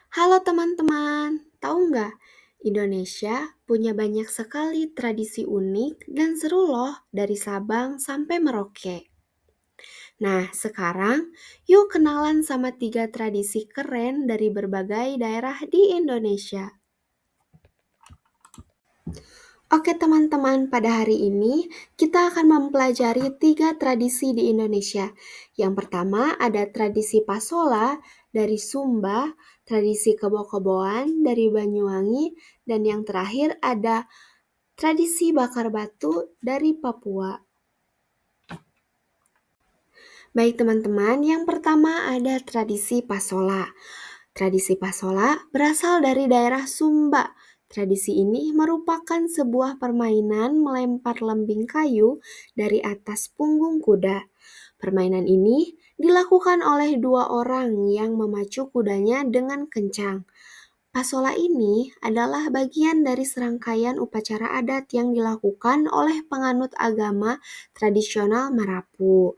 Halo teman-teman, tahu nggak? Indonesia punya banyak sekali tradisi unik dan seru loh dari Sabang sampai Merauke. Nah, sekarang yuk kenalan sama 3 tradisi keren dari berbagai daerah di Indonesia. Oke teman-teman, pada hari ini kita akan mempelajari 3 tradisi di Indonesia. Yang pertama ada tradisi Pasola dari Sumba, tradisi Kebo-Keboan dari Banyuwangi, dan yang terakhir ada tradisi bakar batu dari Papua. Baik teman-teman, yang pertama ada tradisi Pasola. Tradisi Pasola berasal dari daerah Sumba. Tradisi ini merupakan sebuah permainan melempar lembing kayu dari atas punggung kuda. Permainan ini dilakukan oleh 2 orang yang memacu kudanya dengan kencang. Pasola ini adalah bagian dari serangkaian upacara adat yang dilakukan oleh penganut agama tradisional Marapu.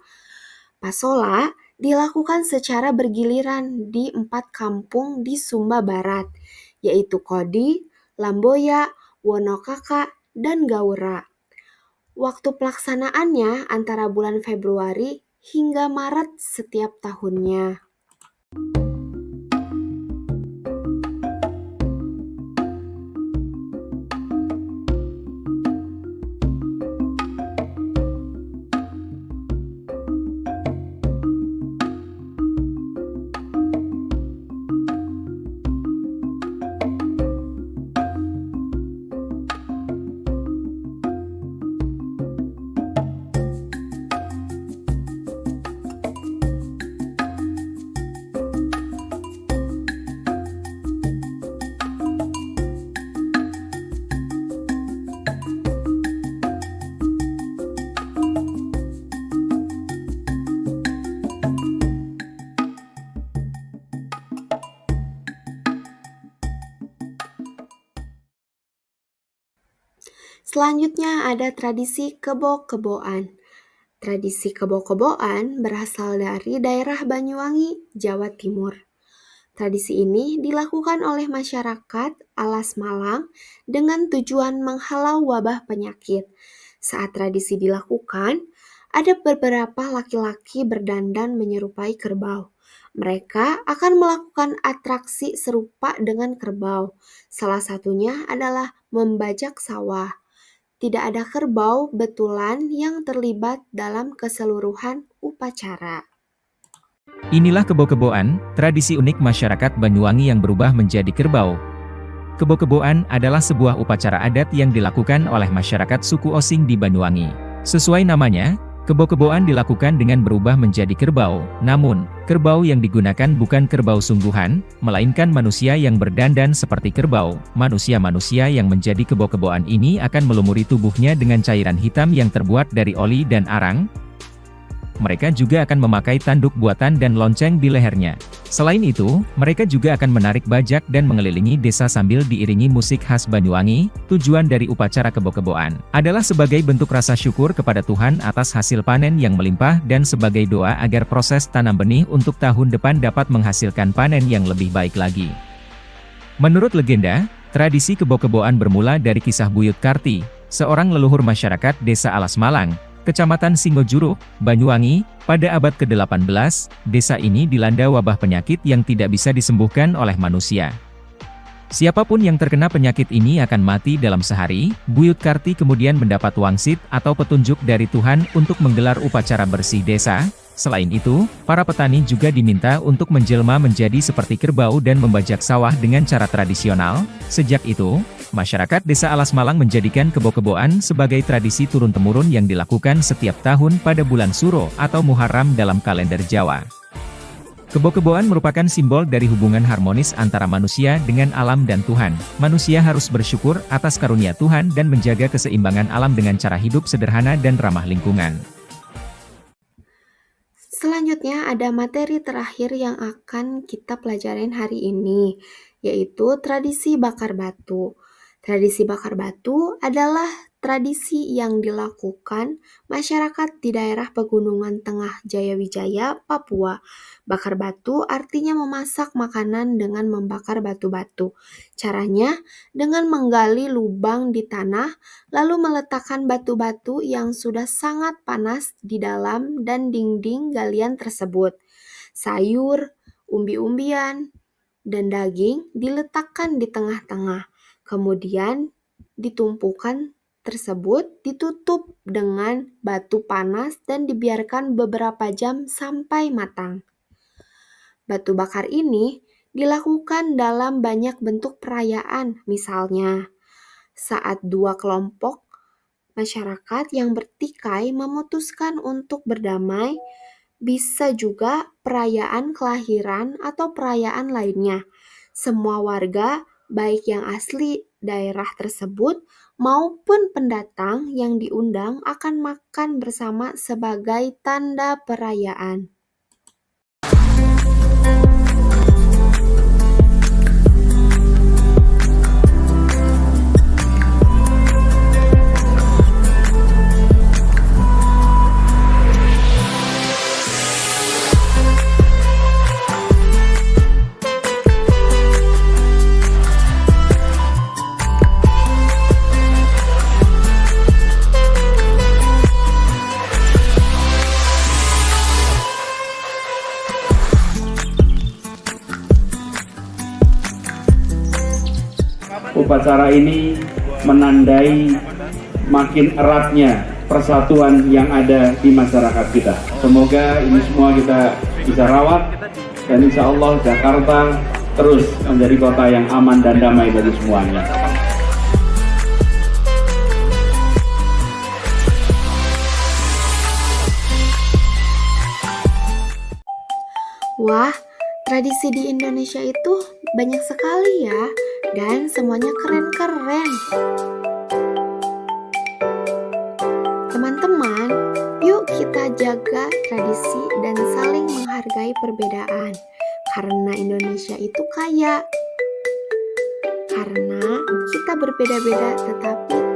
Pasola dilakukan secara bergiliran di 4 kampung di Sumba Barat, yaitu Kodi, Lamboya, Wonokaka, dan Gaura. Waktu pelaksanaannya antara bulan Februari hingga Maret setiap tahunnya. Selanjutnya ada tradisi kebo-keboan. Tradisi kebo-keboan berasal dari daerah Banyuwangi, Jawa Timur. Tradisi ini dilakukan oleh masyarakat Alas Malang dengan tujuan menghalau wabah penyakit. Saat tradisi dilakukan, ada beberapa laki-laki berdandan menyerupai kerbau. Mereka akan melakukan atraksi serupa dengan kerbau. Salah satunya adalah membajak sawah. Tidak ada kerbau betulan yang terlibat dalam keseluruhan upacara. Inilah kebo-keboan, tradisi unik masyarakat Banyuwangi yang berubah menjadi kerbau. Kebo-keboan adalah sebuah upacara adat yang dilakukan oleh masyarakat suku Osing di Banyuwangi. Sesuai namanya, kebo-keboan dilakukan dengan berubah menjadi kerbau. Namun, kerbau yang digunakan bukan kerbau sungguhan, melainkan manusia yang berdandan seperti kerbau. Manusia-manusia yang menjadi kebo-keboan ini akan melumuri tubuhnya dengan cairan hitam yang terbuat dari oli dan arang. Mereka juga akan memakai tanduk buatan dan lonceng di lehernya. Selain itu, mereka juga akan menarik bajak dan mengelilingi desa sambil diiringi musik khas Banyuwangi. Tujuan dari upacara kebo-keboan adalah sebagai bentuk rasa syukur kepada Tuhan atas hasil panen yang melimpah dan sebagai doa agar proses tanam benih untuk tahun depan dapat menghasilkan panen yang lebih baik lagi. Menurut legenda, tradisi kebo-keboan bermula dari kisah Buyut Karti, seorang leluhur masyarakat desa Alas Malang, Kecamatan Singojuru, Banyuwangi. Pada abad ke-18, desa ini dilanda wabah penyakit yang tidak bisa disembuhkan oleh manusia. Siapapun yang terkena penyakit ini akan mati dalam sehari. Buyut Karti kemudian mendapat wangsit atau petunjuk dari Tuhan untuk menggelar upacara bersih desa. Selain itu, para petani juga diminta untuk menjelma menjadi seperti kerbau dan membajak sawah dengan cara tradisional. Sejak itu, masyarakat desa Alas Malang menjadikan kebo-keboan sebagai tradisi turun-temurun yang dilakukan setiap tahun pada bulan Suro atau Muharram dalam kalender Jawa. Kebo-keboan merupakan simbol dari hubungan harmonis antara manusia dengan alam dan Tuhan. Manusia harus bersyukur atas karunia Tuhan dan menjaga keseimbangan alam dengan cara hidup sederhana dan ramah lingkungan. Selanjutnya ada materi terakhir yang akan kita pelajarin hari ini, yaitu tradisi bakar batu. Tradisi bakar batu adalah tradisi yang dilakukan masyarakat di daerah pegunungan Tengah Jayawijaya, Papua. Bakar batu artinya memasak makanan dengan membakar batu-batu. Caranya dengan menggali lubang di tanah, lalu meletakkan batu-batu yang sudah sangat panas di dalam dan dinding galian tersebut. Sayur, umbi-umbian, dan daging diletakkan di tengah-tengah. Kemudian ditumpukan tersebut ditutup dengan batu panas dan dibiarkan beberapa jam sampai matang. Batu bakar ini dilakukan dalam banyak bentuk perayaan, misalnya saat dua kelompok masyarakat yang bertikai memutuskan untuk berdamai, bisa juga perayaan kelahiran atau perayaan lainnya. Semua warga, baik yang asli daerah tersebut maupun pendatang yang diundang akan makan bersama sebagai tanda perayaan. Upacara ini menandai makin eratnya persatuan yang ada di masyarakat kita. Semoga ini semua kita bisa rawat dan insya Allah Jakarta terus menjadi kota yang aman dan damai bagi semuanya. Wah, tradisi di Indonesia itu banyak sekali ya, dan semuanya keren-keren. Teman-teman, yuk kita jaga tradisi dan saling menghargai perbedaan. Karena Indonesia itu kaya. Karena kita berbeda-beda tetapi